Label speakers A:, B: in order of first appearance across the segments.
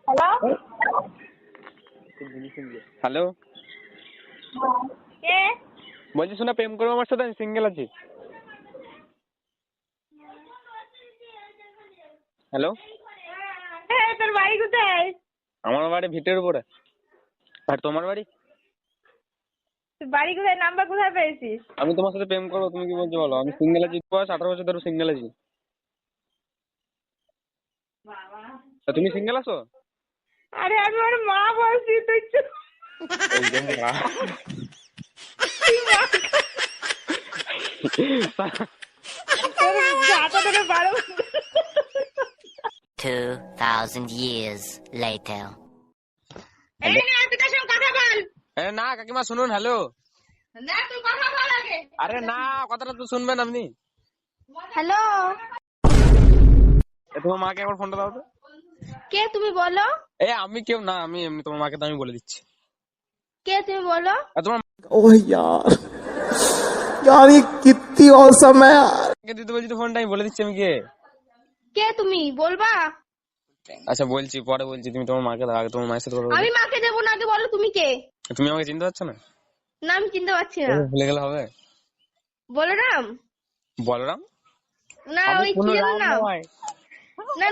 A: Hello
B: hello,
A: কে?
B: বলছি শোনা, প্রেম করবো আমার সাথে? আমি সিঙ্গেল আছি। হ্যালো,
A: হ্যাঁ, তোর বাড়ি কোথায়?
B: আমার বাড়ি ভিটের উপরে। আর তোমার বাড়ি?
A: তোর বাড়ি কোথায়? নাম্বার কোথায় পেয়েছিস?
B: আমি তোমার সাথে প্রেম করবো, তুমি কি বলছো বলো? আমি সিঙ্গেল আছি, বয়স 18 বছর ধরে সিঙ্গেল আছি। তা তুমি সিঙ্গেল আছো?
A: আরে আমি ওর মা বলছি, তুই চুপ।
B: এই যে মা।
A: তুই মা। তোর গাটা ধরে
C: 2,000 years later.
A: এই না, তুই কার সঙ্গে কথা বল।
B: না কাকিমা শুনুন, হ্যালো।
A: না, তুই কথা বল আগে।
B: আরে না, কথাটা তো শুনবেন আপনি।
A: হ্যালো,
B: তোমার মাকে একবার ফোনটা দাও তো।
A: কে তুমি বলো?
B: আমি কেউ না, আমি এমনি তোমার মাকে তো আমি বলে দিচ্ছি।
A: কে তুমি বলো?
B: তোমার
D: ओह यार यार ये कितनी औसम है यार।
B: মাকে দিতে বলছি তো ফোনটা, আমি বলে দিচ্ছি আমি কে।
A: কে তুমি বলবা?
B: আচ্ছা বলছি, পরে বলছি, তুমি তোমার মাকে দাও, আগে তোমার মায়ের সাথে কথা বলো।
A: আমি মাকে দেবো না, আগে বলো তুমি কে?
B: তুমি আমাকে চিনতে পারছো না?
A: না, আমি চিনতে পারছি না।
B: ভুলে গেলে হবে?
A: বলরাম?
B: বলরাম?
A: না,
B: আমি
A: ওই কি
B: কোনো
A: যেন
B: রাম
A: নাম।
B: নয়।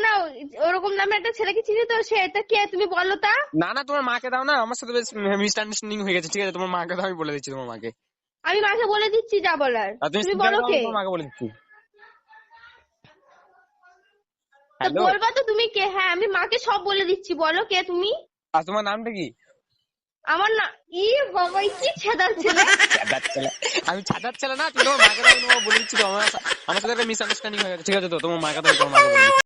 A: না, ওরকম নামে একটা ছেলেকে চিনি তো, সে এটা কে তুমি বলো তা?
B: না না, তোমার মাকে দাও না, আমার সাথে বেশ মিসআন্ডারস্ট্যান্ডিং হয়ে গেছে, ঠিক আছে? তোমার মাকে দাও, আমি বলে দিচ্ছি তোমার মাকে।
A: আমি মাকে বলে দিচ্ছি যা বলার।
B: আর তুমি
A: তুমি
B: সিঙ্গেল
A: বলো
B: দাও,
A: কে?
B: আমি তোমার মাকে বলে দিচ্ছি।
A: তো
B: হ্যালো,
A: বলবা তো তুমি কে? হ্যাঁ, আমি মাকে সব বলে দিচ্ছি, বলো কে তুমি?
B: আর তোমার নামটা কি?
A: আমার না, ই বাবা, কি ছেদার ছেলে।
B: ছাদার ছেলে? আমি ছাদার ছেলে না, তুমি তোমার মাকে দাও, আমি তোমাকে বলে দিচ্ছি তো। আমার সাথে একটা মিসআন্ডারস্ট্যান্ডিং হয়ে গেছে, ঠিক আছে? তো তোমার মাকে দাও, আমি তোমার মাকে বলে দিচ্ছি।